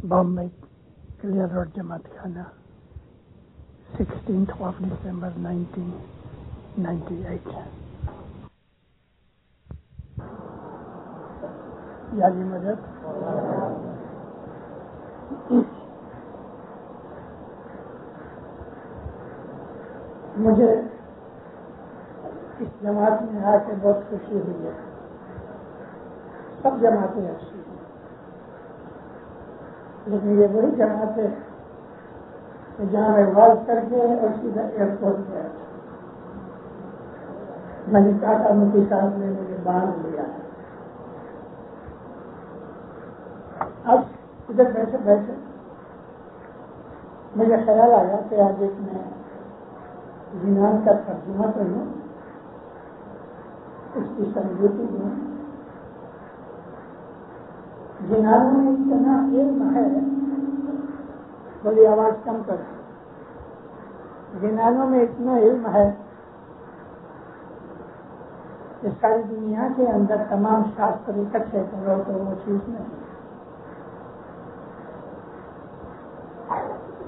Bombay, Clear Road, Jamaat Khana, 16th of December 1998. یاری مدد مجھے اس جماعت میں آ کے بہت خوشی ہوئی ہے. سب جماعتیں اچھی ہیں، لیکن یہ وہی جماعت ہے کہ جہاں میں واز کر کے اور سیدھا ایئرپورٹ گیا تھا. میں نے ٹاٹا مفتی صاحب نے مجھے باندھ لیا ہے. اب ادھر بیٹھے بیٹھے مجھے خیال آیا کہ آج ایک میں جنان کا ترجمہ کروں، اس کی سمجھوتی دوں. جنانوں میں اتنا علم ہے، بڑی آواز کم کر. جنانوں میں اتنا علم ہے کہ ساری دنیا کے اندر تمام شاستر اکٹھے کرو تو وہ چیز نہیں.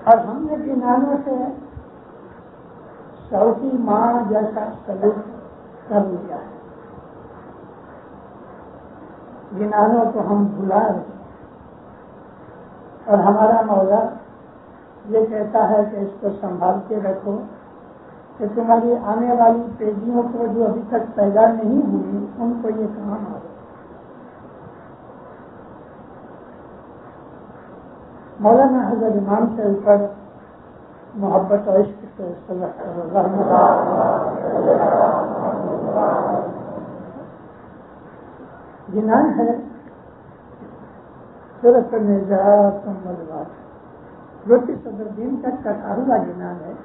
اور ہم نے جنانوں سے سعودی ماں جیسا سلوک کر لیا ہے. جنانوں کو ہم بھلا رہے ہیں، اور ہمارا مولا یہ کہتا ہے کہ اس کو سنبھال کے رکھو کہ تمہاری آنے والی پیڑھیوں کو جو ابھی تک پیدا نہیں ہوئی ان کو یہ کام آئے. مولانا حضرت امام سے اوپر محبت و عشق سے جنان ہے صورت نجات ملوات، جو کہ صدر دین کا کٹارا جنان ہے.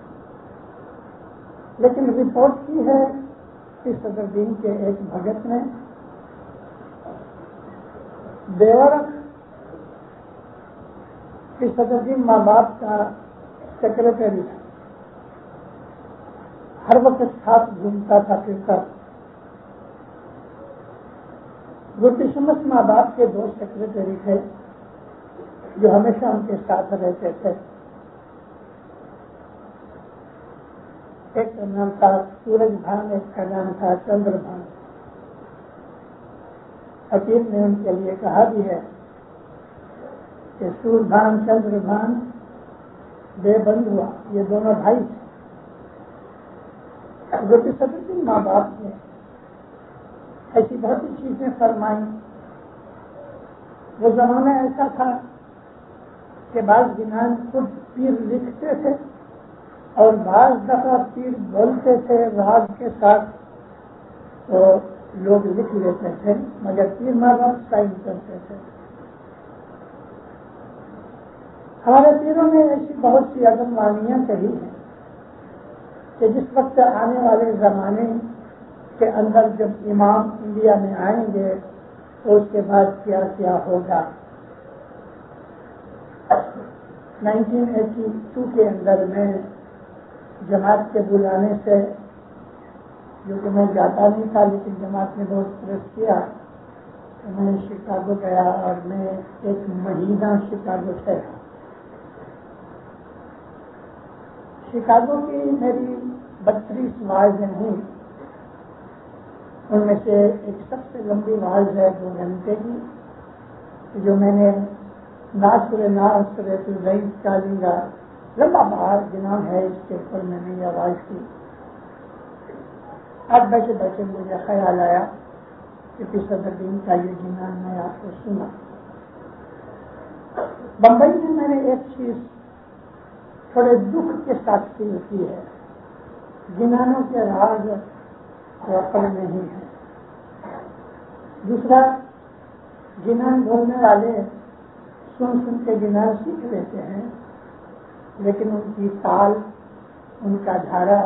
لیکن رپورٹ کی ہے کہ صدر دین کے ایک بھگت نے دیورخ کہ صدر دین ماں باپ کا سیکرٹری ہر وقت ساتھ گھومتا تھا پھرتا. گلتی شمس ماں باپ کے دو سیکرٹری تھے جو ہمیشہ ان کے ساتھ رہتے تھے. ایک کا نام تھا سورج بھان، ایک کا نام تھا چندر بھان. حکیم نے ان کے لیے کہا بھی ہے کہ سورج بھان چندر بھان بے بند ہوا، یہ دونوں بھائی تھے. جو کہ صدر دین ماں باپ نے ایسی بہت سی چیزیں فرمائیں. وہ زمانہ ایسا تھا کہ بعض جنان خود پیر لکھتے تھے اور بعض دفعہ پیر بولتے تھے راز کے ساتھ تو لوگ لکھ لیتے تھے، مگر پیر ماں باپ سائن کرتے تھے. ہمارے پیروں نے ایسی بہت سی عدم وانیاں کہی ہیں کہ جس وقت آنے والے زمانے کے اندر جب امام انڈیا میں آئیں گے تو اس کے بعد کیا کیا ہوگا. 1982 کے اندر میں جماعت کے بلانے سے، جو کہ میں جاتا نہیں تھا لیکن جماعت نے بہت پریس کیا، تو میں شکاگو گیا اور میں ایک مہینہ شکاگو ٹھہرا. شکاگو کی میری 32 واعظیں ہوئی. ان میں سے ایک سب سے لمبی واعظ ہے 2 گھنٹے کی، جو میں نے ناصر الرئیس کا لنگا لمبا بہار جناب ہے، اس کے اوپر میں نے یہ آواز کی. اب بیٹھے بیٹھے مجھے خیال آیا کہ صدر دین کا یہ جنان میں آپ کو سنا. بمبئی میں میں نے ایک چیز تھوڑے دکھ کے ساتھ فیل کی ہے. جنانوں کے راز عقل نہیں ہے. دوسرا، جنان بولنے والے سن کے جنان سیکھ لیتے ہیں، لیکن ان کی تال، ان کا دھارا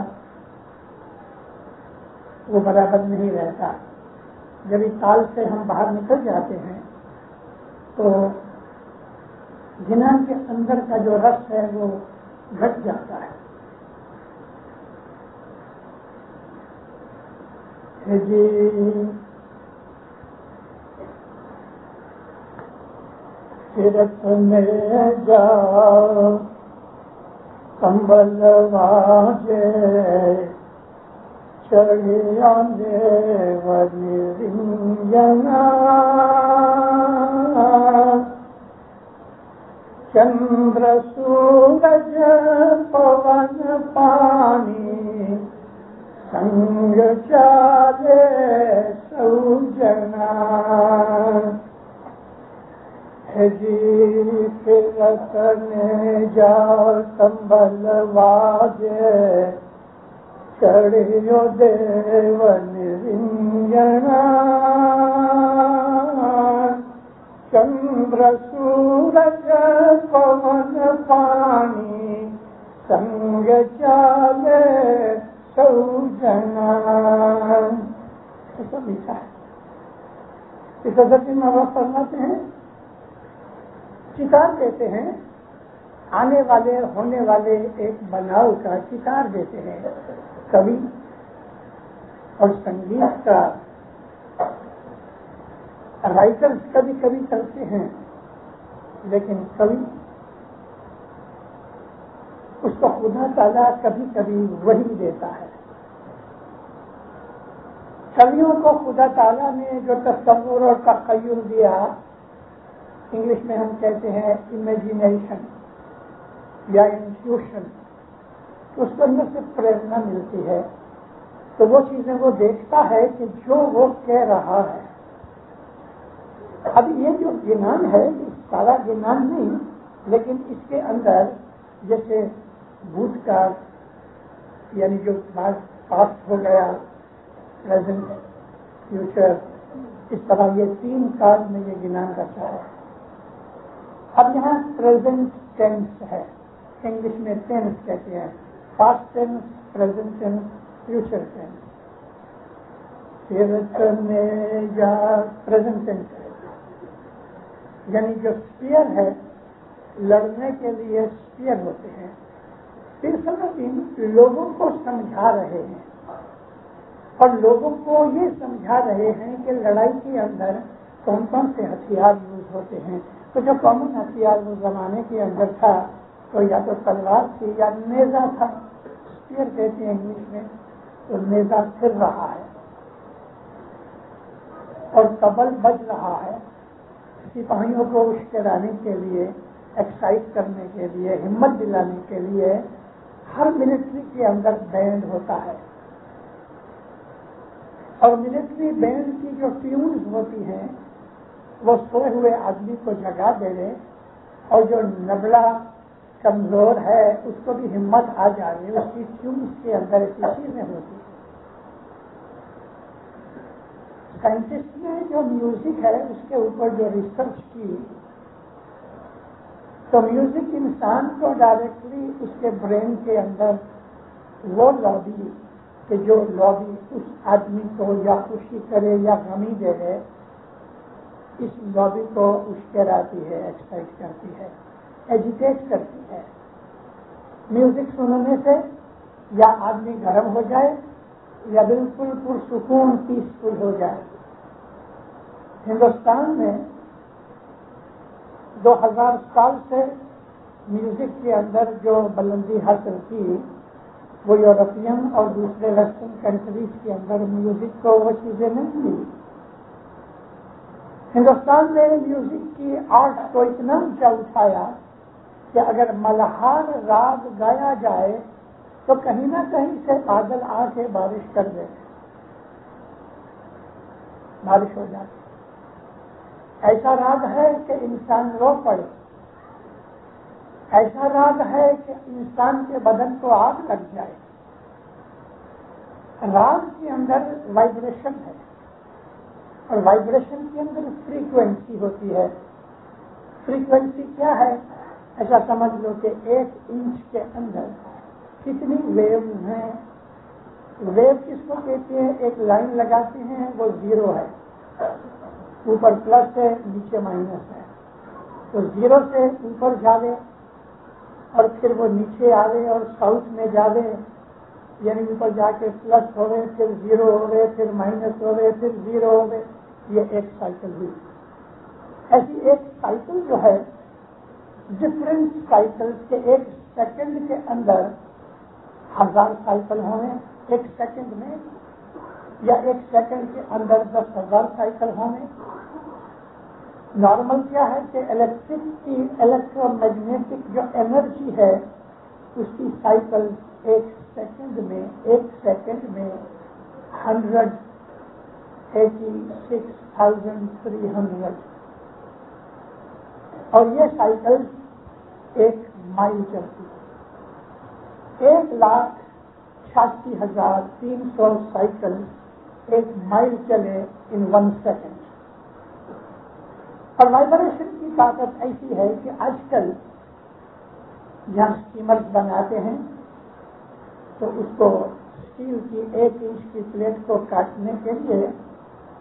وہ برابر نہیں رہتا. جب اس تال سے ہم باہر نکل جاتے ہیں تو جنان کے اندر کا جو رس ہے وہ گھٹ جاتا ہے. جی تیرت میں جا کمبل واجے چڑھے آنے والی رنجنا چندر سورج پون پانی سنگ چالے سوجنا جی فرت میں جا کمبل واجے چڑھیو دیون رنجنا چندر سورج پون پانی سنگ چالے سوجنا. ایسا لکھا ہے. اس حضرت نواز فرماتے ہیں چتار دیتے ہیں آنے والے ہونے والے ایک بناؤ کا چتار دیتے ہیں کبھی اور سنگیت کا رائٹرز کبھی کبھی کرتے ہیں لیکن کبھی اس کو خدا تعالیٰ کبھی کبھی وہی دیتا ہے. کبھیوں کو خدا تعالیٰ نے جو تصور اور تخیل دیا انگلش میں ہم کہتے ہیں امیجنیشن یا انٹیوشن، اس کے اندر سے پریرنا ملتی ہے تو وہ چیزیں وہ دیکھتا ہے کہ جو وہ کہہ رہا ہے. اب یہ جو گنان ہے یہ سارا گنان نہیں لیکن اس کے اندر جیسے بھوت کا یعنی جو پاسٹ ہو گیا پریزنٹ فیوچر اس طرح یہ تین کال میں یہ گنان کرتا ہے. اب یہاں پریزنٹ ٹینس ہے انگلش میں ٹینس کہتے ہیں past tense present tense future tennis. میں یا پریزنٹ ٹینس ہے یعنی جو اسپیئر ہے لڑنے کے لیے اسپیئر ہوتے ہیں. پھر سمجھیں لوگوں کو سمجھا رہے ہیں اور لوگوں کو یہ سمجھا رہے ہیں کہ لڑائی کے اندر کون کون سے ہتھیار یوز ہوتے ہیں. تو جو کامن ہتھیار وہ زمانے کے اندر تھا تو یا تو تلوار تھی یا نیزا تھا. اسپیئر کہتے ہیں انگلش میں. تو نیزا پھر رہا ہے اور تبل بج رہا ہے سپاہیوں کو اشکرانے کے لیے ایکسائٹ کرنے کے لیے ہمت دلانے کے لیے. ہر ملٹری کے اندر بینڈ ہوتا ہے اور ملٹری بینڈ کی جو ٹیونز ہوتی ہیں وہ سوئے ہوئے آدمی کو جگا دے رہے اور جو نبلا کمزور ہے اس کو بھی ہمت آ جائے. اس کی ٹیونز کے اندر ایسی چیزیں ہوتی ہیں. سائنٹسٹ نے جو میوزک ہے اس کے اوپر جو ریسرچ کی تو میوزک انسان کو ڈائریکٹلی اس کے برین کے اندر وہ لابی کہ جو لابی اس آدمی کو یا خوشی کرے یا غمی دے ہے اس لابی کو اشکراتی ہے ایکسائٹ کرتی ہے ایجیٹیٹ کرتی ہے. میوزک سننے سے یا آدمی گرم ہو جائے یا بالکل پرسکون پیسفل ہو جائے. ہندوستان میں 2000 سال سے میوزک کے اندر جو بلندی حاصل کی وہ یورپین اور دوسرے ویسٹرن کنٹریز کے اندر میوزک کو وہ چیزیں نہیں ملی. ہندوستان میں میوزک کی آرٹ کو اتنا اونچا اٹھایا کہ اگر ملہار راگ گایا جائے تو کہیں نہ کہیں سے بادل آ کے بارش کر دے بارش ہو جاتی. ایسا راگ ہے کہ انسان رو پڑے. ایسا راگ ہے کہ انسان کے بدن کو آگ لگ جائے. راگ کے اندر وائبریشن ہے اور وائبریشن کے اندر فریکوینسی ہوتی ہے. فریکوینسی کیا ہے ایسا سمجھ لو کہ 1 انچ کے اندر کتنی ویو ہیں. ویو کس کو کہتے ہیں؟ ایک لائن لگاتے ہیں وہ 0 ہے اوپر پلس ہے نیچے مائنس ہے. تو 0 سے اوپر جاوے اور پھر وہ نیچے آوے اور ساؤتھ میں جاوے یعنی اوپر جا کے پلس ہوئے پھر 0 ہوئے پھر مائنس ہوئے پھر 0 ہوئے. یہ ایک سائیکل ہوئی. ایسی ایک سائیکل جو ہے ڈفرینٹ سائیکل کے ایک سیکنڈ کے اندر 1000 سائیکل ہونے ایک سیکنڈ میں، یا ایک سیکنڈ کے اندر 10,000 سائیکل ہونے. نارمل کیا ہے کہ الیکٹرک کی الیکٹرو میگنیٹک جو انرجی ہے اس کی سائیکل ایک سیکنڈ میں 186,300 اور یہ سائیکل 1 مائل چلتی ہے. 1,86,300 سائیکل 1 مائل چلے ان 1 سیکنڈ. اور وائبریشن کی طاقت ایسی ہے کہ آج کل جہاں اسٹیمرز بناتے ہیں تو اس کو اسٹیل کی 1 انچ کی پلیٹ کو کاٹنے کے لیے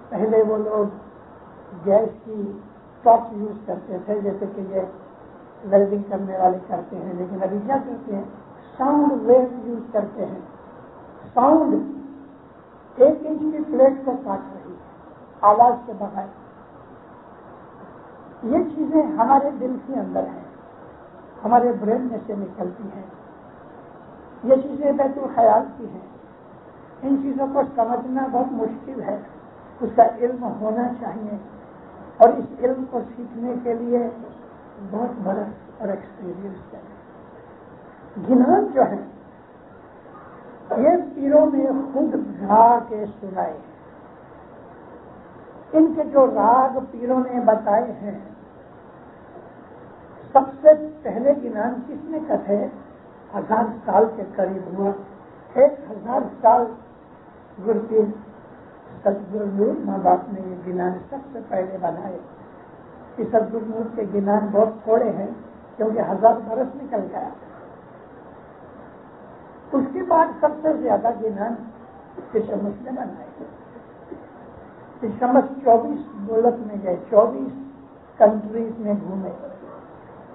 پہلے وہ لوگ گیس کی ٹاپ یوز کرتے تھے، جیسے کہ یہ ویلڈنگ کرنے والے کرتے ہیں، لیکن ابھی کیا کرتے ہیں ساؤنڈ ویو یوز کرتے ہیں. ساؤنڈ 1 انچ کی پلیٹ کو کاٹ رہی ہے آواز کے بغیر. یہ چیزیں ہمارے دل کے اندر ہیں، ہمارے برین میں سے نکلتی ہیں. یہ چیزیں بیت الخیال کی ہیں. ان چیزوں کو سمجھنا بہت مشکل ہے، اس کا علم ہونا چاہیے، اور اس علم کو سیکھنے کے لیے بہت برس اور ایکسپیرئنس چاہیے. گنان جو ہے یہ پیروں نے خود گا کے سنائے ہیں. ان کے جو راگ پیروں نے بتائے ہیں، سب سے پہلے گنان کس نے کہے 1000 سال کے قریب ہوا. 1000 سال گرپیر ستگر نور ماں باپ نے یہ گنان سب سے پہلے بنائے. کہ ستگر نور کے گنان بہت تھوڑے ہیں کیونکہ 1000 برس نکل گیا. اس کے بعد سب سے زیادہ گنان پشمس نے بنائے. پشمس 24 ملک میں گئے، 24 کنٹریز میں گھومے.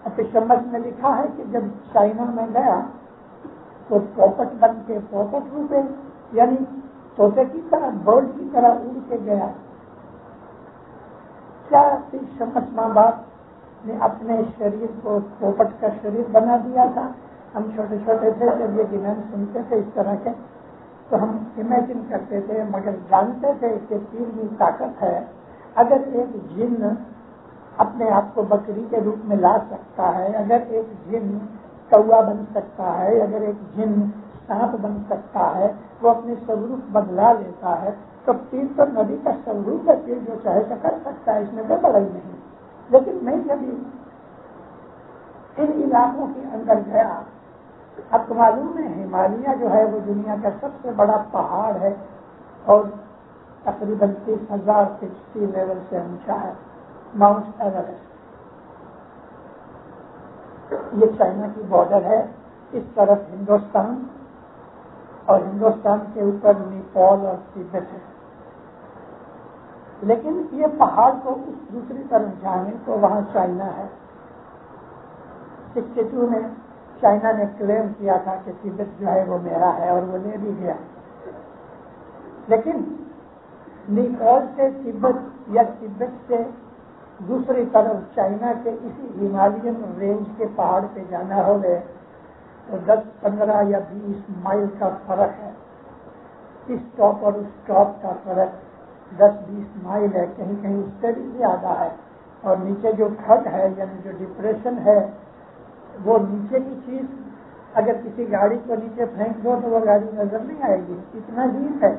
اور پشمس نے لکھا ہے کہ جب چائنا میں گیا تو پوپٹ بن کے پوپٹ روپے یعنی طوطے کی طرح برڈ کی طرح اڑ کے گیا. کیا پشمس ماں باپ نے اپنے شریر کو پوپٹ کا شریر بنا دیا تھا؟ ہم چھوٹے چھوٹے تھے جب یہ گنان سنتے تھے اس طرح کے تو ہم امیجن کرتے تھے، مگر جانتے تھے کہ تیر میں طاقت ہے. اگر ایک جن اپنے آپ کو بکری کے روپ میں لا سکتا ہے، اگر ایک جن کوا بن سکتا ہے، اگر ایک جن سانپ بن سکتا ہے، وہ اپنی سوروپ بدلا لیتا ہے، تو تیر تو نبی کا سوروپ ہے، تیر جو چاہے تو کر سکتا ہے، اس میں کوئی بڑائی نہیں. لیکن میں جب ان علاقوں کے اندر گیا، اب تو معلوم ہے ہمالیہ جو ہے وہ دنیا کا سب سے بڑا پہاڑ ہے اور تقریباً 30,000 فٹ سی لیول سے اونچا ہے. ماؤنٹ ایورسٹ یہ چائنا کی بارڈر ہے. اس طرف ہندوستان اور ہندوستان کے اوپر نیپال اور تبت ہے. لیکن یہ پہاڑ کو اس دوسری طرف جانے تو وہاں چائنا ہے. 62 میں چائنا نے کلیم کیا تھا کہ تبت جو ہے وہ میرا ہے اور وہ لے بھی گیا. لیکن نیپال سے تبت یا تبت سے دوسری طرف چائنا کے اسی ہمالین رینج کے پہاڑ پہ جانا ہو گئے تو 10, 15 یا 20 مائل کا فرق ہے. اس ٹاپ اور اس ٹاپ کا فرق 10-20 مائل ہے، کہیں کہیں اس سے بھی زیادہ ہے. اور نیچے جو کھڈ ہے یعنی جو ڈپریشن ہے وہ نیچے کی چیز اگر کسی گاڑی کو نیچے پھینک دو تو وہ گاڑی نظر نہیں آئے گی، اتنا ڈیپ ہے.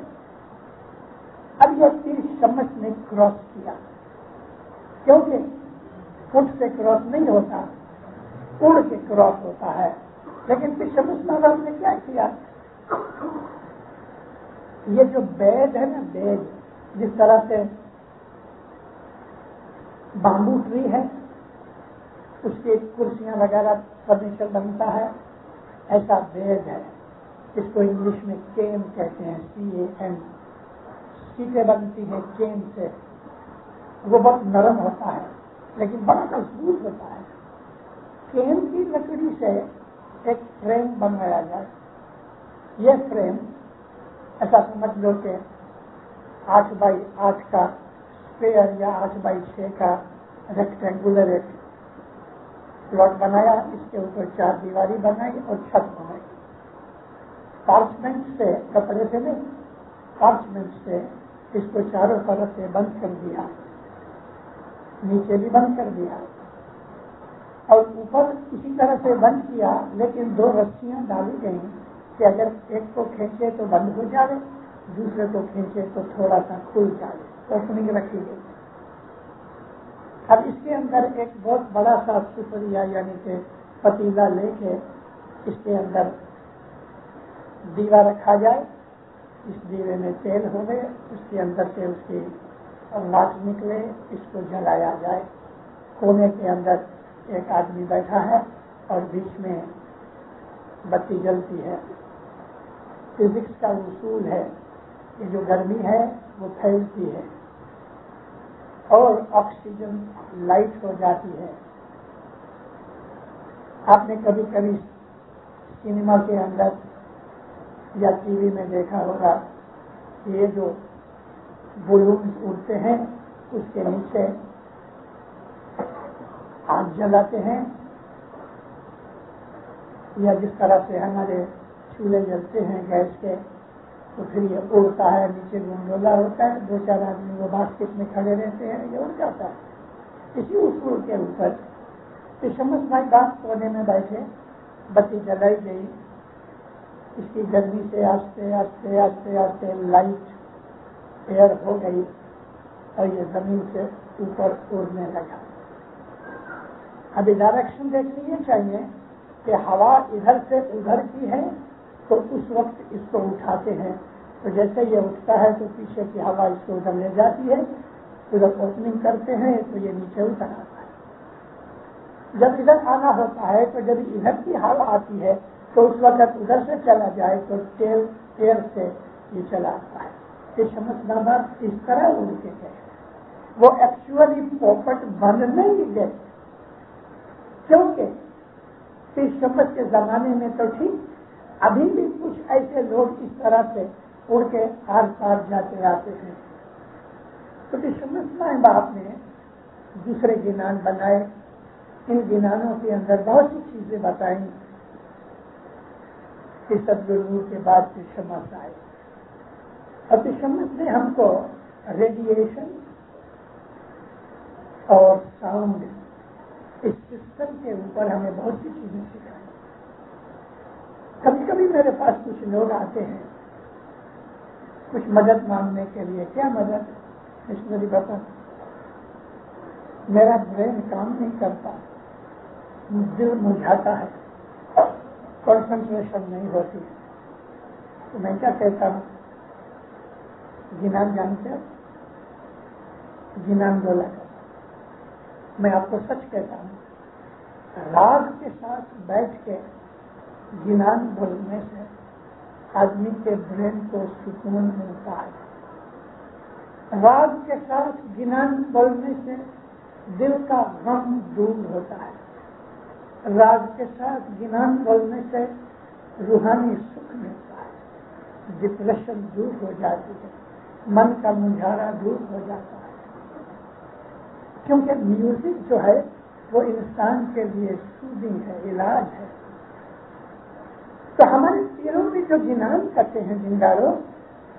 اب یہ تیر شمس نے کراس کیا، کیونکہ فٹ سے کراس نہیں ہوتا، اڑ کے کراس ہوتا ہے. لیکن پھر شمس ماں نے کیا کیا، یہ جو بیڈ ہے نا، بیڈ جس طرح سے بامبو ٹری ہے اس کی کرسیاں وغیرہ فرنیچر بنتا ہے، ایسا بیڈ ہے. اس کو انگلش میں کین کہتے ہیں، CAN. سیٹیں بنتی ہیں کین سے. وہ بہت نرم ہوتا ہے لیکن بڑا مضبوط ہوتا ہے. کین کی لکڑی سے ایک فریم بنوایا جائے. یہ فریم ایسا سمجھ لو کہ 8x8 کا اسکوائر یا 8x6 کا ریکٹینگولر ایک پلاٹ بنایا, اس کے اوپر 4 دیواری بنائی اور چھت بنائی. پارچمنٹ سے, کپڑے سے نہیں, پارچمنٹ سے اس کو چاروں طرف سے بند کر دیا, نیچے بھی بند کر دیا اور اوپر اسی طرح سے بند کیا, لیکن 2 رسیاں ڈالی گئیں کہ اگر ایک کو کھینچے تو بند ہو جائے, دوسرے کو کھینچے تو تھوڑا سا کھل جائے, اوپننگ رکھی گئی. اب اس کے اندر ایک بہت بڑا سا سفریا یعنی کہ پتیلا لے کے اس کے اندر دیوا رکھا جائے, اس دیوے میں تیل ہو گئے, اس کے اندر سے اس کی لاٹ نکلے, اس کو جلایا جائے. کونے کے اندر ایک آدمی بیٹھا ہے اور بیچ میں بتی جلتی ہے. فزکس کا اصول ہے کہ جو گرمی ہے وہ پھیلتی ہے اور آکسیجن لائٹ ہو جاتی ہے. آپ نے کبھی کبھی سنیما کے اندر یا ٹی وی میں دیکھا ہوگا کہ یہ جو بلونز اڑتے ہیں اس کے نیچے آگ جلاتے ہیں, یا جس طرح سے ہمارے چولہے جلتے ہیں گیس کے, تو پھر یہ اڑتا ہے, نیچے گنڈولا ہوتا ہے, 2-4 آدمی وہ باسکٹ میں کھڑے رہتے ہیں, یہ اڑ جاتا ہے. اسی اصول کے اوپر شمس بھائی بات کونے میں بیٹھے, بتی جلائی گئی, اس کی گرمی سے آستے آستے آستے آستے لائٹ ایئر ہو گئی اور یہ زمین سے اوپر اڑنے لگا. ابھی ڈائریکشن دیکھ لیجیے چاہیے کہ ہوا ادھر سے ادھر کی ہے تو اس وقت اس کو اٹھاتے ہیں, تو جیسے یہ اٹھتا ہے تو پیچھے کی ہوا اس کو ادھر لے جاتی ہے, ادھر اوپننگ کرتے ہیں تو یہ نیچے اتر آتا ہے. جب ادھر آنا ہوتا ہے تو جب ادھر کی ہوا آتی ہے تو اس وقت ادھر سے چلا جائے تو ٹیل ایئر سے یہ چلا آتا ہے. یہ شمس نامہ اس طرح اڑ کے گئے, وہ ایکچولی پوپٹ بن نہیں گئے, کیونکہ پھر شمس کے زمانے میں تو ٹھیک, ابھی بھی کچھ ایسے لوگ اس طرح سے اڑ کے آر پار جاتے آتے ہیں. تو پھر شمس باپ نے دوسرے گنان بنائے, ان گنانوں کے اندر بہت سی چیزیں بتائیں کہ ستگرو کے بعد پھر شمس آئے, اور پھر شمس نے ہم کو ریڈیشن اور ساؤنڈ اس سسٹم کے اوپر ہمیں بہت سی چیزیں سکھائی. کبھی کبھی میرے پاس کچھ لوگ آتے ہیں کچھ مدد مانگنے کے لیے. کیا مدد؟ مشنری بتا, میرا برین کام نہیں کرتا, دل مجھاتا ہے, کنسنٹریشن نہیں ہوتی. تو میں کیا کہتا ہوں, گنان جانتے ہو, گنان بولا کرتا. میں آپ کو سچ کہتا ہوں, راگ کے ساتھ بیٹھ کے گنان بولنے سے آدمی کے برین کو سکون ملتا ہے. راگ کے ساتھ گنان بولنے سے دل کا غم دور ہوتا ہے. راگ کے ساتھ گنان بولنے سے روحانی سکھ ملتا ہے, ڈپریشن دور ہو جاتی ہے, من کا مجھارا دور ہو جاتا ہے. کیونکہ میوزک جو ہے وہ انسان کے لیے سوزنگ ہے, علاج ہے. تو ہمارے پیروں میں جو گنان کرتے ہیں زنداروں,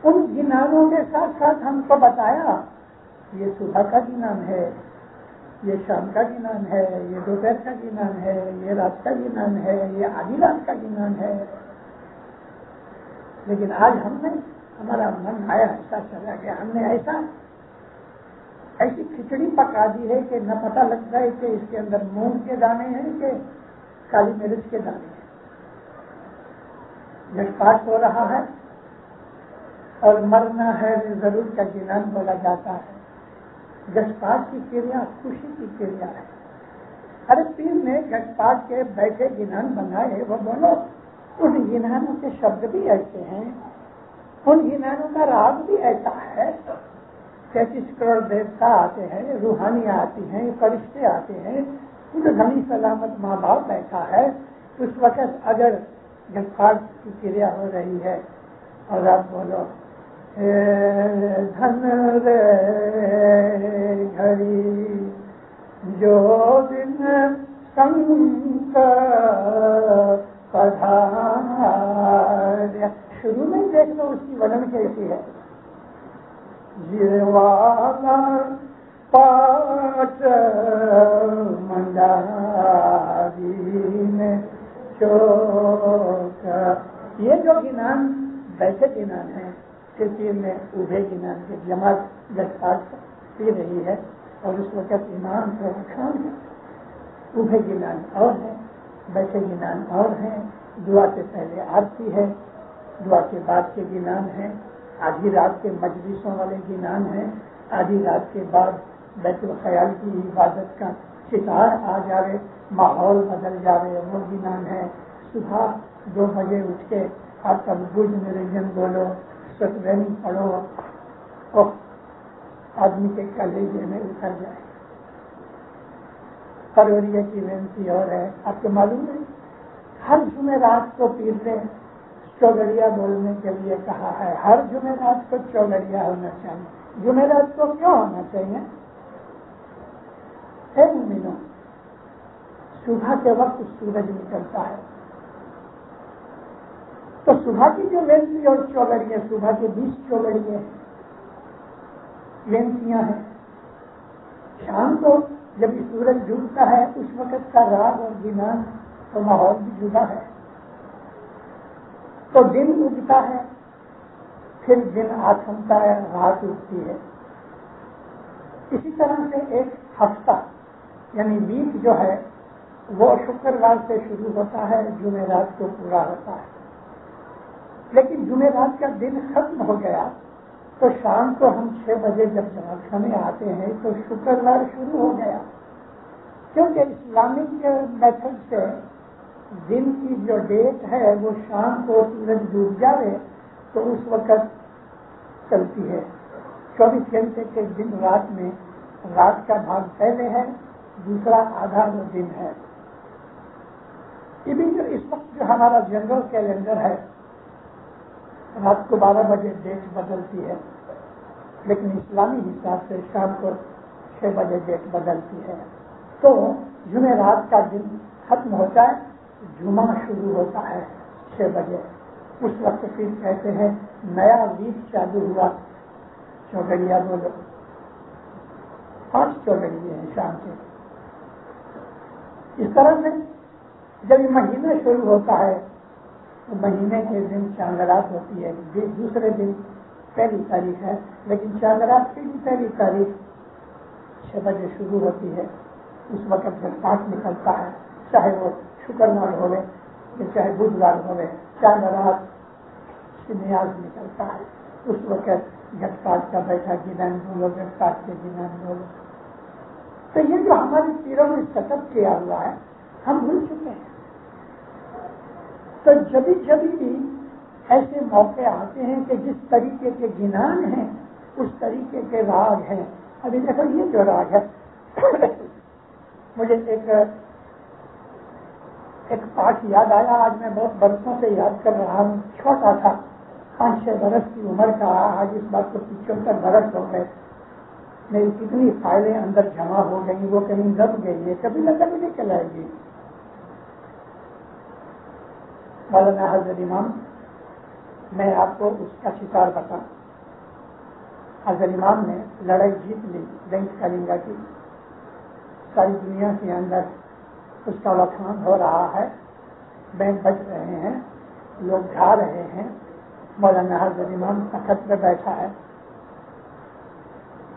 ان گنانوں کے ساتھ ساتھ ہم کو بتایا یہ صبح کا گنان ہے, یہ شام کا گنان ہے, یہ دوپہر کا گنان ہے, یہ رات کا گنان ہے, یہ آدھی رات کا گنان ہے. لیکن آج ہم نے, ہمارا من آیا ایسا چلا گیا, ہم نے ایسی کھچڑی پکا دی ہے کہ نہ پتہ لگتا ہے کہ اس کے اندر مونگ کے دانے ہیں کہ کالی مرچ کے دانے ہیں. جب پاٹ ہو رہا ہے اور مرنا ہے ضرور کا گنان بولا جاتا ہے. گھٹ کی کریا خوشی کی کریا ہے. ارے پیر نے گھٹ پاٹ کے بیٹھے گنان بنائے, وہ بولو ان گنانوں کے شبد بھی ایسے ہیں, ان گنانوں کا راگ بھی ایسا ہے. 33 کروڑ دیوتا آتے ہیں, روحانیاں آتی ہیں, فرشتے آتے ہیں, دھنی سلامت ماں باپ بیٹھا ہے. اس وقت اگر گھٹ پاٹ کی کریا ہو رہی ہے اور آپ بولو دھن رے گھڑی جو دن سنگ پدھاریا. شروع میں دیکھ لو اس کی ورن کیسی ہے. جیوالا پاٹ منڈاری میں چوک. یہ جو گنان بیٹھے گنان ہیں کسی میں اوبھے گنان کے جماعت گٹپاٹ پی رہی ہے اور اس وقت امام کو خان ہے. اوبھے گنان اور ہیں, بیٹھے گنان اور ہیں. دعا سے پہلے آرتی ہے, دعا کے بعد کے گنان ہیں. آدھی رات کے مجلسوں والے گنان ہیں. آدھی رات کے بعد بیت الخیال کی عبادت کا ستار آ جاوے, ماحول بدل جاوے, وہ گنان ہے. صبح 2 بجے اٹھ کے آپ کا بج نرنجن بولو, ستوینی پڑھو, اور آدمی کے کلیجے میں اتر جائے. پروریہ کی بینتی اور ہے. آپ کو معلوم ہے ہر جمعرات کو پیر نے چوگڑیا بولنے کے لیے کہا ہے. ہر جمعرات کو چوگڑیا ہونا چاہیے. جمعرات کو کیوں ہونا چاہیے؟ مومنوں, صبح کے وقت سورج نکلتا ہے تو صبح کی جو لینسی اور چوگڑیاں, صبح کے 20 چوگڑیاں لینسیاں ہیں. شام کو جب سورج ڈوبتا ہے اس وقت کا راگ اور گنان تو ماحول بھی جدا ہے. تو دن اگتا ہے, پھر دن آتھمتا ہے, رات اگتی ہے. اسی طرح سے ایک ہفتہ یعنی ویک جو ہے وہ شکروار سے شروع ہوتا ہے, جمعرات کو پورا ہوتا ہے. لیکن جمعرات کا دن ختم ہو گیا تو شام کو ہم 6 بجے جب جماعت خانے آتے ہیں تو شکروار شروع ہو گیا. کیونکہ اسلامک میتھڈ سے دن کی جو ڈیٹ ہے وہ شام کو سورج ڈوب جائے تو اس وقت چلتی ہے. 24 گھنٹے کے دن رات میں رات کا بھاگ پہلے ہے, دوسرا آدھا وہ دن ہے. ابھی جو اس وقت جو ہمارا جنرل کیلنڈر ہے رات کو 12 بجے ڈیٹ بدلتی ہے, لیکن اسلامی حساب سے شام کو 6 بجے ڈیٹ بدلتی ہے. تو جمعرات کا دن ختم ہوتا ہے, جمعہ شروع ہوتا ہے 6 بجے. اس وقت پھر کہتے ہیں نیا ویک چالو ہوا. چوگڑیا بولو, 5 چوگڑیے ہیں شام کے. اس طرح سے جب یہ مہینہ شروع ہوتا ہے تو مہینے کے دن چاندرات ہوتی ہے. دوسرے دن 1 تاریخ ہے, لیکن چاندرات کی بھی 1 تاریخ 6 بجے شروع ہوتی ہے. اس وقت جب پاٹ نکلتا ہے, چاہے وہ شکروار ہوئے یا چاہے بدھوار ہوئے, چاندرات سے نیاز نکلتا ہے. اس وقت گٹ پاٹ کا بیٹھا گنان بولو, گٹ پاٹ کے گنان بولو. تو یہ جو ہماری پیروں میں سیٹ اپ کیا ہوا ہے ہم بھول چکے ہیں. تو جبھی بھی ایسے موقع آتے ہیں کہ جس طریقے کے گنان ہیں اس طریقے کے راگ ہیں. ابھی دیکھو یہ جو راگ ہے مجھے ایک پاٹ یاد آیا. آج میں بہت برسوں سے یاد کر رہا ہوں. چھوٹا تھا, 5-6 برس کی عمر کا. آج اس بات کو 75 برس ہو گئے. میری کتنی فائلیں اندر جمع ہو گئی, وہ کہیں دب گئی ہے, کبھی نہ کبھی نکل آئے گی. مولانا حضرت امام, میں آپ کو اس کا شکار بتاؤں. حضرت امام نے لڑائی جیت لی بینک کلنگا کی. ساری دنیا کے اندر اس کا وقان ہو رہا ہے, بینک بج رہے ہیں, لوگ جا رہے ہیں. مولانا حضرت امام تخت پہ بیٹھا ہے.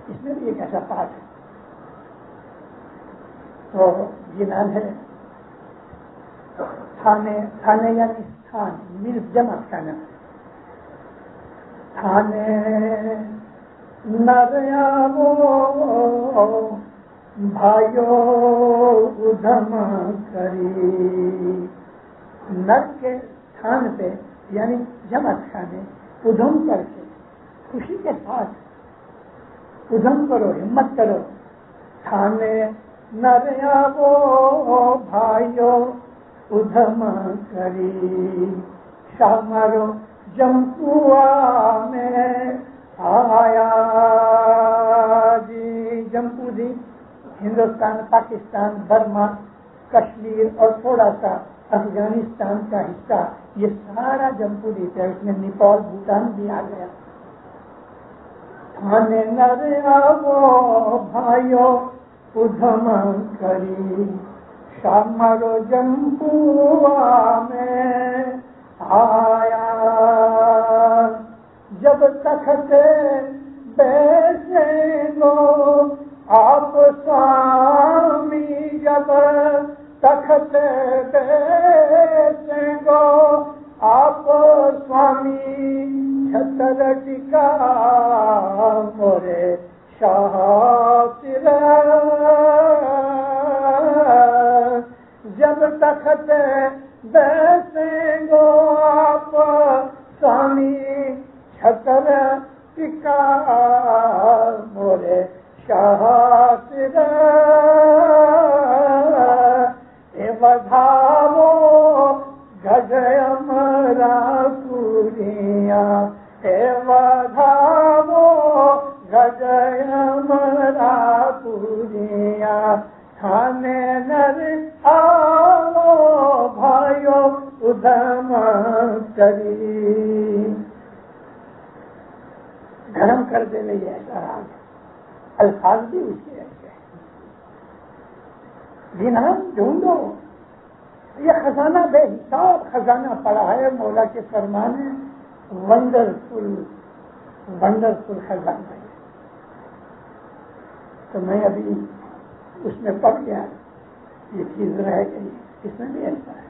اس میں بھی ایک ایسا پاٹ ہے. تو یہ نام ہے تھانے یعنی تھان, مل جمع کرنا. تھانے نریامو بھائیو ادھم کری. نر کے تھان پہ یعنی جمع کھانے, ادھم کر کے خوشی کے ساتھ ادھم کرو, ہمت کرو. تھانے نریامو بھائیو ادھم کری. شامرو جمپوا میں آیا جی. جمپو جی ہندوستان، پاکستان، برما، کشمیر اور تھوڑا سا افغانستان کا حصہ، یہ سارا جمپو دیپ ہے. اس میں نیپال، بھوٹان بھی آ گیا. تھانے نر آو بھائیو ادھم کری، شامر جمپوا میں آیا. جب تخت بیسیں گو آپ سوامی، جب تخت بیسیں گو آپ سوامی، چھتر ٹکا مورے شاہ سر. جب تخت بیسیں گو آپ سوامی، چھتر ٹکا مورے شاہ سر. اے بدھاؤ گج امرا پوریاں، اے بدھاؤ گج امرا پوریاں، تھانے نر آؤ بھائیو ادھم کری. گرم کر دے لئی ایسا راگ، الفاظ بھی اس کے ایسے ہیں. جنہاں ڈھونڈو، یہ خزانہ بے حساب خزانہ پڑا ہے. مولا کے فرمان ہے، ونڈرفل ونڈرفل خزانہ ہے. تو میں ابھی اس میں پڑ گیا، یہ چیز رہ گئی. اس میں بھی ایسا ہے.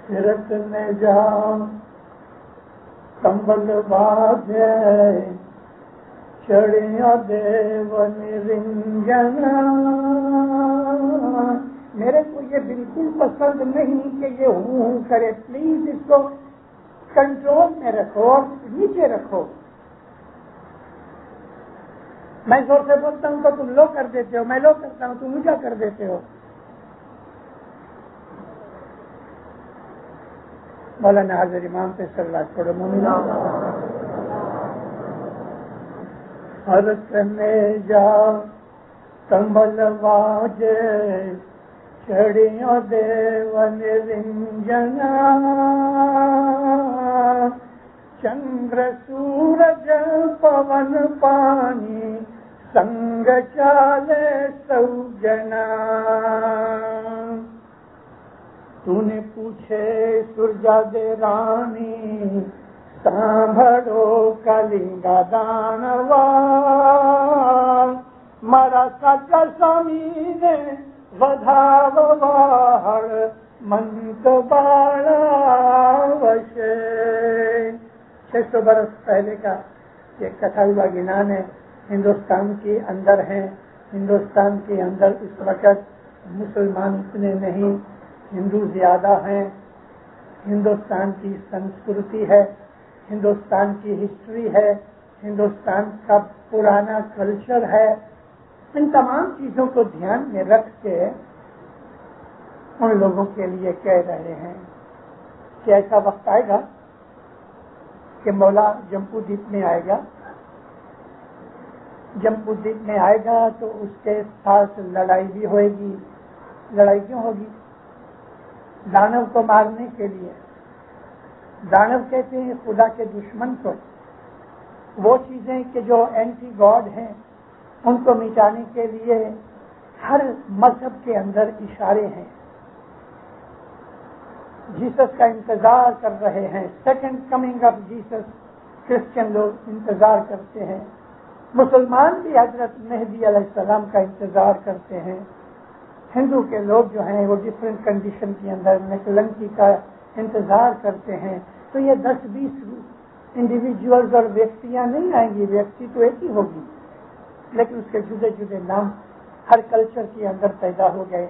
سرت میں جاؤ کمبل باندھے، چڑیا دیو نرنجنا. میرے کو یہ بالکل پسند نہیں کہ یہ ہوں کرے. پلیز اس کو کنٹرول میں رکھو، نیچے رکھو. میں زور سے بولتا ہوں تو تم لو کر دیتے ہو، میں لو کرتا ہوں تم اونچا کر دیتے ہو. مولانا حاضر امام پہ صلی اللہ علیہ وسلم. حرت میں جا کمبل واجے، چڑیاں دیو نرنجنا. چندر سورج پون پانی، سنگ چالے سوجنا. تو نے پوچھے سرجا دے رانی، سانبھڑو کلنگا دانوا. مارا سچا سوامی نے ودھاو واڑ، منت باڑا وشے. 600 برس پہلے کا یہ کتھا ہوا گنان ہے. ہندوستان کے اندر ہیں. ہندوستان کے اندر اس وقت مسلمان اتنے نہیں، ہندو زیادہ ہیں. ہندوستان کی سنسکرتی ہے، ہندوستان کی ہسٹری ہے، ہندوستان کا پرانا کلچر ہے. ان تمام چیزوں کو دھیان میں رکھ کے ان لوگوں کے لیے کہہ رہے ہیں کہ ایسا وقت آئے گا کہ مولا جمپو دیپ میں آئے گا. جمپو دیپ میں آئے گا تو اس کے ساتھ لڑائی بھی ہوئے گی. لڑائی کیوں ہوگی؟ دانو کو مارنے کے لیے. دانو کہتے ہیں خدا کے دشمن کو. وہ چیزیں کہ جو اینٹی گاڈ ہیں ان کو مٹانے کے لیے ہر مذہب کے اندر اشارے ہیں. جیسس کا انتظار کر رہے ہیں. Second coming of Jesus Christian لوگ انتظار کرتے ہیں. مسلمان بھی حضرت مہدی علیہ السلام کا انتظار کرتے ہیں. ہندو کے لوگ جو ہیں وہ ڈفرینٹ کنڈیشن کے اندر نکلنکی کا انتظار کرتے ہیں. تو یہ 10-20 انڈیویجولز اور ویکتیاں نہیں آئیں گی. ویکتی تو ایک ہی ہوگی، لیکن اس کے جدے جدے نام ہر کلچر کے اندر پیدا ہو گئے.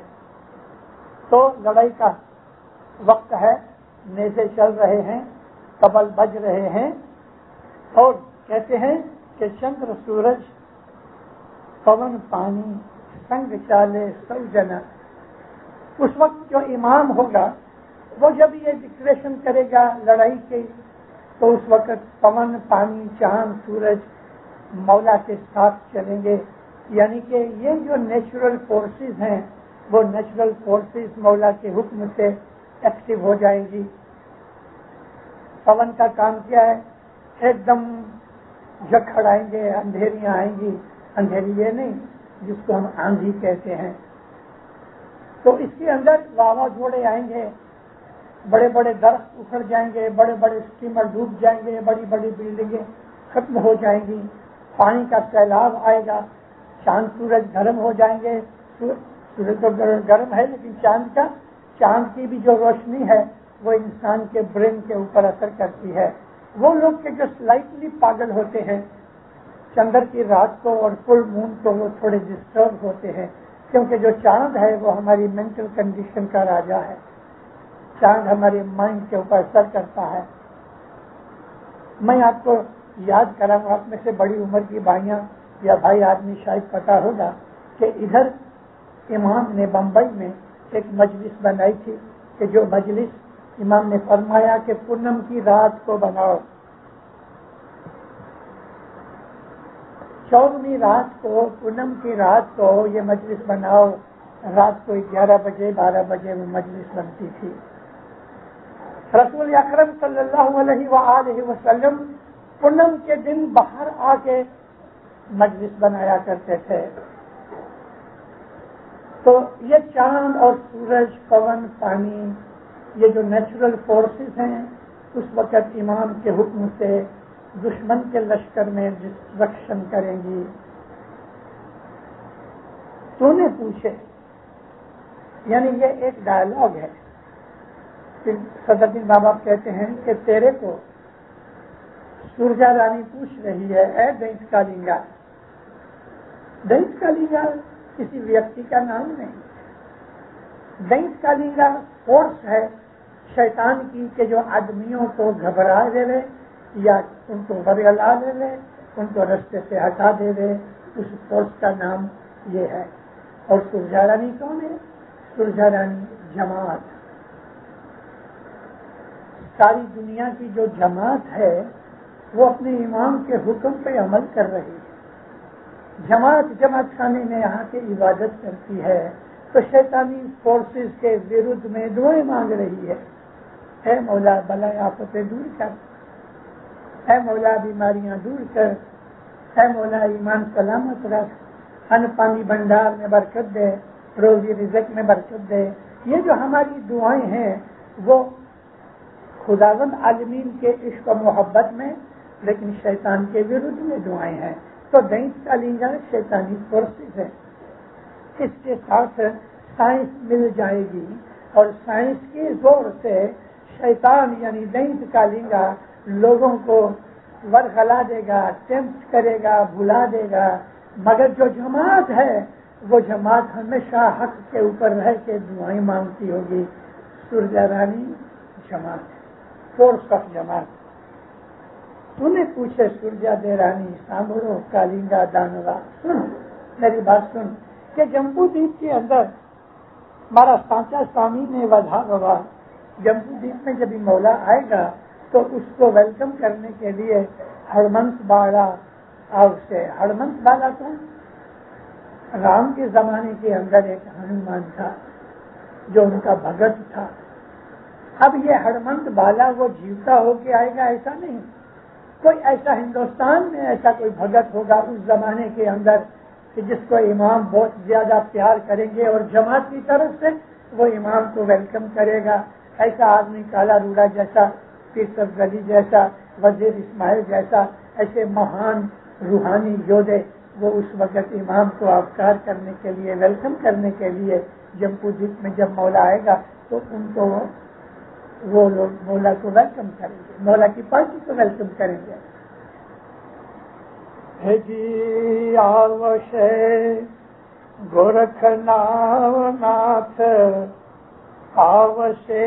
تو لڑائی کا وقت ہے. نیزے چل رہے ہیں، کبل بج رہے ہیں، اور کہتے ہیں کہ چندر سورج پون پانی سنگ چالے سوجنا. اس وقت جو امام ہوگا وہ جب یہ ڈکلیریشن کرے گا لڑائی کی، تو اس وقت پون پانی چاند سورج مولا کے ساتھ چلیں گے. یعنی کہ یہ جو نیچرل فورسز ہیں وہ نیچرل فورسز مولا کے حکم سے ایکٹیو ہو جائیں گی. پون کا کام کیا ہے؟ ایک دم جھکڑ آئیں گے، اندھیریاں آئیں گی. اندھیری یہ نہیں جس کو ہم آندھی کہتے ہیں. تو اس کے اندر واوا جوڑے آئیں گے، بڑے بڑے درخت اکھڑ جائیں گے، بڑے بڑے اسٹیمر ڈوب جائیں گے، بڑی بڑی بلڈنگیں ختم ہو جائیں گی، پانی کا سیلاب آئے گا، چاند سورج گرم ہو جائیں گے. سورج تو گرم ہے لیکن چاند کی بھی جو روشنی ہے وہ انسان کے برین کے اوپر اثر کرتی ہے. وہ لوگ کے جو سلائٹلی پاگل ہوتے ہیں چندر کی رات کو اور فل مون کو وہ تھوڑے ڈسٹرب ہوتے ہیں، کیونکہ جو چاند ہے وہ ہماری مینٹل کنڈیشن کا راجا ہے. چاند ہمارے مائنڈ کے اوپر اثر کرتا ہے. میں آپ کو یاد کراؤں، آپ میں سے بڑی عمر کی بھائیاں یا بھائی آدمی شاید پتا ہوگا کہ ادھر امام نے بمبئی میں ایک مجلس بنائی تھی کہ جو مجلس امام نے فرمایا کہ پونم کی رات کو بناؤ، 14ویں رات کو، پونم کی رات کو یہ مجلس بناؤ. رات کو 11 بجے 12 بجے وہ مجلس بنتی تھی. رسول اکرم صلی اللہ علیہ وآلہ وسلم پونم کے دن باہر آ کے مجلس بنایا کرتے تھے. تو یہ چاند اور سورج، پون، پانی، یہ جو نیچرل فورسز ہیں اس وقت امام کے حکم سے دشمن کے لشکر میں ڈسٹرکشن کریں گی. تو نے پوچھے، یعنی یہ ایک ڈائلاگ ہے. صدر الدین بابا کہتے ہیں کہ تیرے کو سورجا رانی پوچھ رہی ہے، اے دینت کالنگا. دینت کالنگا کسی ویکتی کا نام نہیں. دینت کالنگا فورس ہے شیطان کی کہ جو آدمیوں کو گھبرا دے رہے یا ان کو ورگلا دے رہے، ان کو رستے سے ہٹا دے رہے. اس فورس کا نام یہ ہے. اور سورجا رانی کون ہے؟ سورجا رانی جماعت. ساری دنیا کی جو جماعت ہے وہ اپنے امام کے حکم پہ عمل کر رہی ہے. جماعت خانے میں یہاں کی عبادت کرتی ہے تو شیطانی فورسز کے ورد میں دعائیں مانگ رہی ہے. اے مولا بلائے آفتیں دور کر، اے مولا بیماریاں دور کر، اے مولا ایمان سلامت رکھ، ان پانی بھنڈار میں برکت دے، روزی رزق میں برکت دے. یہ جو ہماری دعائیں ہیں وہ خداوند عالمین کے عشق و محبت میں، لیکن شیطان کے ورد میں دعائیں ہیں. تو دینت کالنگا شیطانی فورسز ہے. اس کے ساتھ سائنس مل جائے گی اور سائنس کے زور سے شیطان یعنی دینت کالنگا لوگوں کو ورغلا دے گا، ٹیمپٹ کرے گا، بھلا دے گا. مگر جو جماعت ہے وہ جماعت ہمیشہ حق کے اوپر رہ کے دعائیں مانگتی ہوگی. سورجا رانی جماعت، فورس آف جماعت. تو نے پوچھے سورجا دے رانی سانبھڑو کالنگا دانوا. سن میری بات سن کہ جمبو دیپ کے اندر ہمارا سانچا سوامی نے وضا ہوا. جمبو دیپ میں جب مولا آئے گا تو اس کو ویلکم کرنے کے لیے ہڑمنت بالا سے. ہڑمنت بالا کون؟ رام کے زمانے کے اندر ایک ہنومان تھا جو ان کا بھگت تھا. اب یہ ہڑمنت بالا وہ جیوتا ہو کے آئے گا ایسا نہیں. کوئی ایسا ہندوستان میں ایسا کوئی بھگت ہوگا اس زمانے کے اندر کہ جس کو امام بہت زیادہ پیار کریں گے اور جماعت کی طرف سے وہ امام کو ویلکم کرے گا. ایسا آدمی کالا روڑا جیسا، پیر صاحب گلی جیسا، وزیر اسماعیل جیسا، ایسے مہان روحانی یودھے وہ اس وقت امام کو آبکار کرنے کے لیے، ویلکم کرنے کے لیے جمبو دیپ میں جب مولا آئے گا تو ان کو وہ لوگ مولا کو ویلکم کریں گے، مولا کی پارٹی کو ویلکم کریں گے. جی آوشے گورکھ نوناتھ، آوشے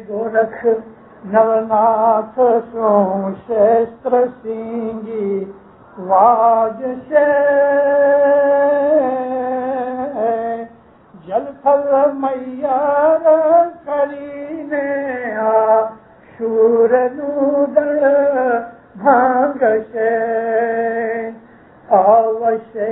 گورکھ نوناتھ سو شستر سینگی واج سے جل تھل میار کرینے آ شور نودر بھانگ سے. آوشے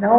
9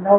9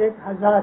1000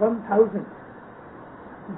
1000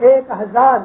1000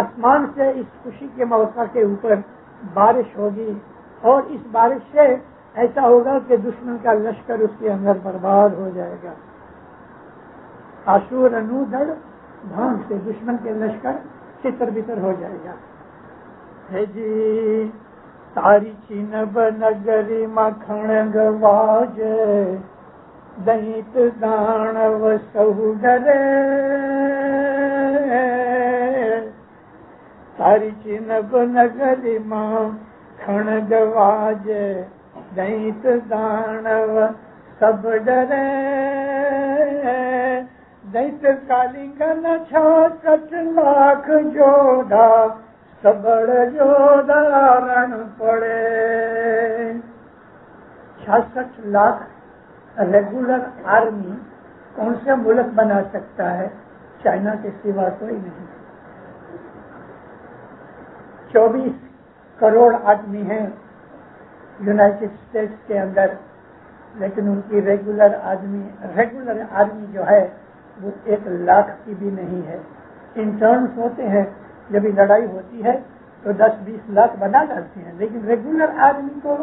آسمان سے اس خوشی کے موقع کے اوپر بارش ہوگی اور اس بارش سے ایسا ہوگا کہ دشمن کا لشکر اس کے اندر برباد ہو جائے گا. آشور انو دڑ بھانگ سے دشمن کے لشکر چتر بتر ہو جائے گا. ہے جی تاری چین بنگری مکھن گواج دہیت دانو سہودرے تاری چین بنگری مکھن گواج دہیت دانو سب ڈرے دہیت کالنگن 66 لاکھ جوڑا سبڑ جوڑا رن پڑے. 66 لاکھ ریگولر آرمی کون سے ملک بنا سکتا ہے؟ چائنا کے سوا کوئی نہیں. 24 کروڑ آدمی ہیں یونائٹڈ اسٹیٹس کے اندر، لیکن ان کی ریگولر آرمی جو ہے وہ 1 لاکھ کی بھی نہیں ہے. انٹرنس ہوتے ہیں، جب لڑائی ہوتی ہے تو 10-20 لاکھ بنا ڈالتے ہیں، لیکن ریگولر آرمی کو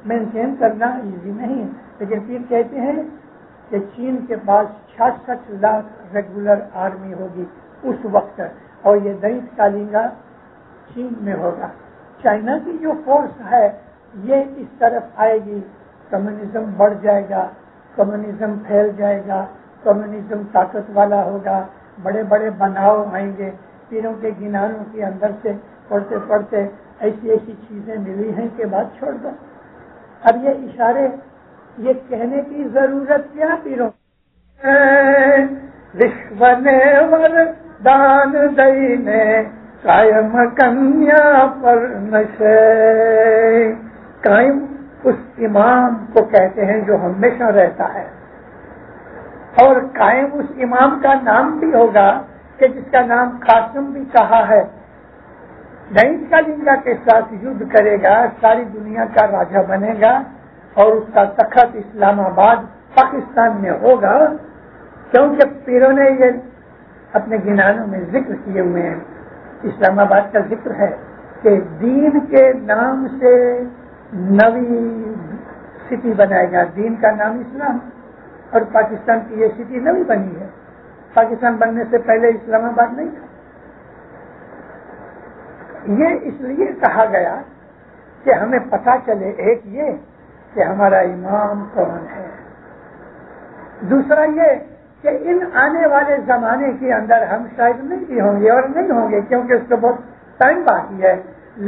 مینٹین کرنا ایزی نہیں ہے. لیکن پھر کہتے ہیں کہ چین کے پاس 66 لاکھ ریگولر آرمی ہوگی اس وقت، اور یہ دہیت کالنگا چین میں ہوگا. چائنا کی جو فورس ہے یہ اس طرف آئے گی، کمیونزم بڑھ جائے گا، کمیونزم پھیل جائے گا، کمیونزم طاقت والا ہوگا، بڑے بڑے بناؤ آئیں گے. پیروں کے گنانوں کے اندر سے پڑھتے پڑھتے ایسی چیزیں ملی ہیں کہ بات چھوڑ دو. اب یہ اشارے، یہ کہنے کی ضرورت کیا پیروں؟ رشونے وردان دینے قائم کنیا پر نشے. قائم اس امام کو کہتے ہیں جو ہمیشہ رہتا ہے، اور قائم اس امام کا نام بھی ہوگا کہ جس کا نام قاسم بھی کہا ہے. دہیت کالنگا کے ساتھ یدھ کرے گا، ساری دنیا کا راجا بنے گا، اور اس کا تخت اسلام آباد پاکستان میں ہوگا، کیونکہ پیروں نے یہ اپنے گنانوں میں ذکر کیے ہوئے ہیں. اسلام آباد کا ذکر ہے کہ دین کے نام سے نئی سٹی بنائے گا. دین کا نام اسلام، اور پاکستان کی یہ سٹی نئی بنی ہے. پاکستان بننے سے پہلے اسلام آباد نہیں تھا. یہ اس لیے کہا گیا کہ ہمیں پتہ چلے، ایک یہ کہ ہمارا امام کون ہے، دوسرا یہ کہ ان آنے والے زمانے کے اندر ہم شاید نہیں بھی ہوں گے، اور نہیں ہوں گے کیونکہ اس کو بہت ٹائم باقی ہے،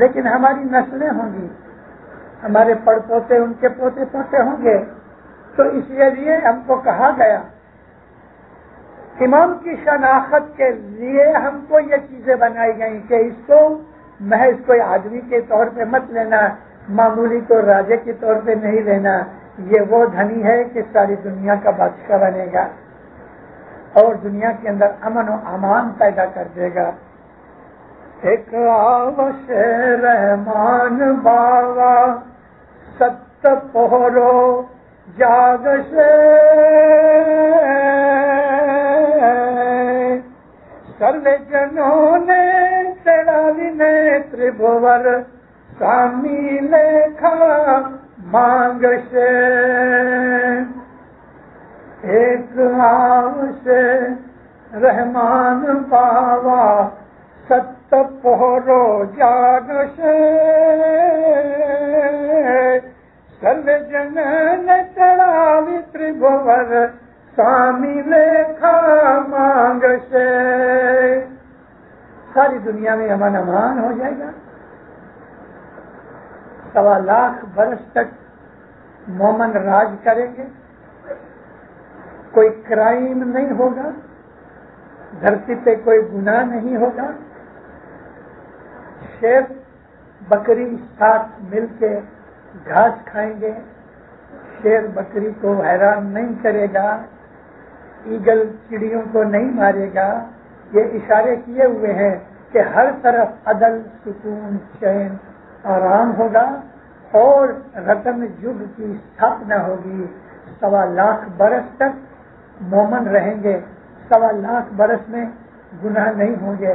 لیکن ہماری نسلیں ہوں گی، ہمارے پڑ پوتے ان کے پوتے پوتے ہوں گے. تو اس لیے ہم کو کہا گیا امام کی شناخت کے لیے ہم کو یہ چیزیں بنائی گئیں کہ اس کو محض کوئی آدمی کے طور پہ مت لینا، معمولی کو راجے کے طور پہ نہیں لینا. یہ وہ دھنی ہے کہ ساری دنیا کا بادشاہ بنے گا اور دنیا کے اندر امن و امان پیدا کر دے گا. ایک آوش رحمان باوا ست پہرو جاگش سروے جنوں نے تیراوی نے تربھور سامی لیکھا مانگش. ایک آوش رحمان باوا ست پہرو جاگش سروے جنوں نے تیراوی تربھور سامی لیکھا مانگش. ساری دنیا میں امن امان ہو جائے گا. 1.25 لاکھ برس تک مومن راج کریں گے، کوئی کرائم نہیں ہوگا، دھرتی پہ کوئی گناہ نہیں ہوگا. شیر بکری ساتھ مل کے گھاس کھائیں گے، شیر بکری کو حیران نہیں کرے گا، ایگل چڑیوں کو نہیں مارے گا. یہ اشارے کیے ہوئے ہیں کہ ہر طرف عدل، سکون، چین، آرام ہوگا اور رتن یگ کی استھاپنا ہوگی. 1.25 لاکھ برس تک مومن رہیں گے، 1.25 لاکھ برس میں گناہ نہیں ہوں گے،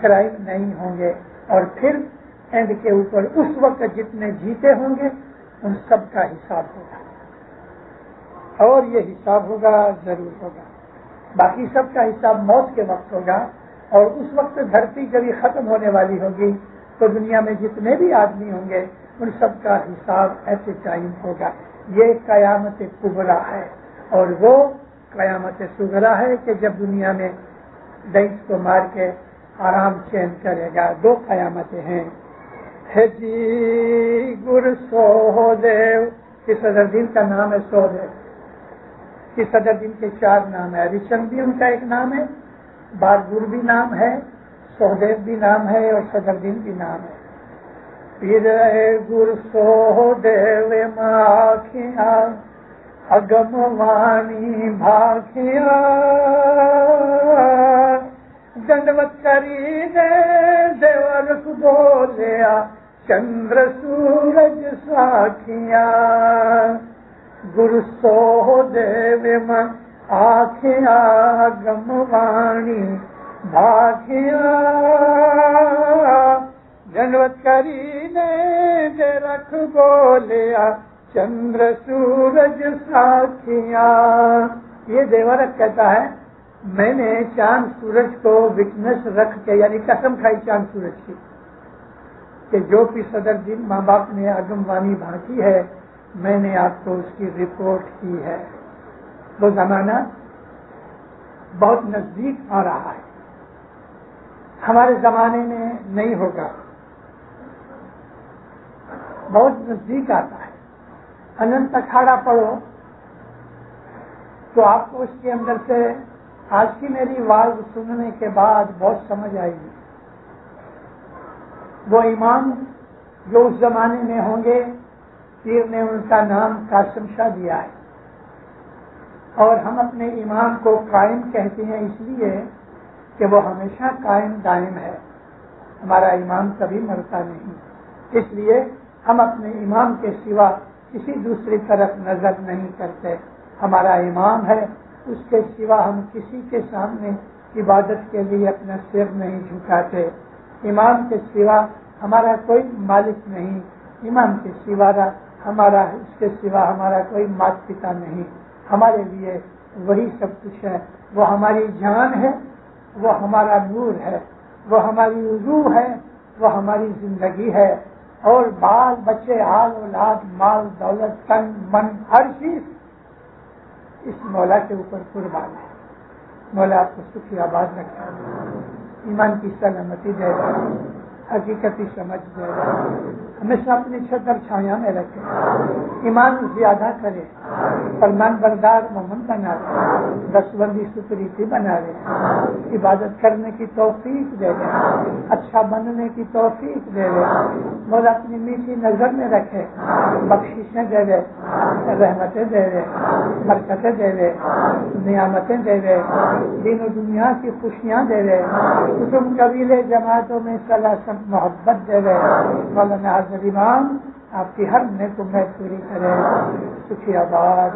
کرائم نہیں ہوں گے، اور پھر اینڈ کے اوپر اس وقت جتنے جیتے ہوں گے ان سب کا حساب ہوگا، اور یہ حساب ہوگا ضرور ہوگا۔ باقی سب کا حساب موت کے وقت ہوگا، اور اس وقت دھرتی جبھی ختم ہونے والی ہوگی تو دنیا میں جتنے بھی آدمی ہوں گے ان سب کا حساب ایسے ٹائم ہوگا۔ یہ قیامت کبریٰ ہے، اور وہ قیامت صغریٰ ہے کہ جب دنیا میں دینس کو مار کے آرام چین کرے گا۔ 2 قیامتیں ہیں۔ ہے جی گر سو دیو، کہ صدر دین کا نام ہے سو دیو، کہ صدر دین کے 4 نام ہے، ریشم بھی ان کا ایک نام ہے، بارگور بھی نام ہے، سہدیو بھی نام ہے، اور صدر دین بھی نام ہے۔ پھر گر سو دیو ماکھیاں اگم وانی بھاکھیاں، دنڈوت کری دے دیورک بولیا چندر سورج ساکھیاں، گر سو دیو ماں آنکھیاں گم وانی بھاکھیاں، دنڈوت کری دے رکھ بولیا چندر سورج ساکھیاں۔ یہ دیورک کہتا ہے میں نے چاند سورج کو وٹنس رکھ کے، یعنی قسم کھائی چاند سورج کی کہ جو بھی صدر دین ماں باپ نے اگم وانی بھانکی ہے میں نے آپ کو اس کی رپورٹ کی ہے۔ وہ زمانہ بہت نزدیک آ رہا ہے، ہمارے زمانے میں نہیں ہوگا، بہت نزدیک آتا ہے۔ اننت اکھاڑا پڑھو تو آپ کو اس کے اندر سے آج کی میری واز سننے کے بعد بہت سمجھ آئے گی۔ وہ امام جو اس زمانے میں ہوں گے، پیر نے ان کا نام قاسم شاہ دیا ہے، اور ہم اپنے امام کو قائم کہتے ہیں اس لیے کہ وہ ہمیشہ قائم دائم ہے، ہمارا امام کبھی مرتا نہیں، اس لیے ہم اپنے امام کے سوا کسی دوسری طرف نظر نہیں کرتے۔ ہمارا امام ہے، اس کے سوا ہم کسی کے سامنے عبادت کے لیے اپنا سر نہیں جھکاتے۔ امام کے سوا ہمارا کوئی مالک نہیں، امام کے سوا اس کے سوا ہمارا کوئی مات پتا نہیں، ہمارے لیے وہی سب کچھ ہے۔ وہ ہماری جان ہے، وہ ہمارا نور ہے، وہ ہماری روح ہے، وہ ہماری زندگی ہے، اور بال بچے آل اولاد مال دولت تن من ہر چیز اس مولا کے اوپر قربان ہے۔ مولا آپ کو سکھی آباد رکھے، ایمان کی سلامتی دے گا، حقیقتی سمجھ دے گا، ہمیشہ اپنی چھتر چھایا میں رکھے، ایمان زیادہ کرے، فرمان بردار مومن بنا دے، دستبندی سپریتی بنا دے، عبادت کرنے کی توفیق دے دے، اچھا بننے کی توفیق دے دے، مولا اپنی میٹھی نظر میں رکھے، بخششیں دے دے، رحمتیں دے دے، برکتیں دے دے، نعمتیں دے دے، دین و دنیا کی خوشیاں دے دے، کتب قبیلے جماعتوں میں صلاح محبت دے دے۔ مولانا حاضر امام آپ کی ہر نیک امید پوری کرے، سکھی آباد۔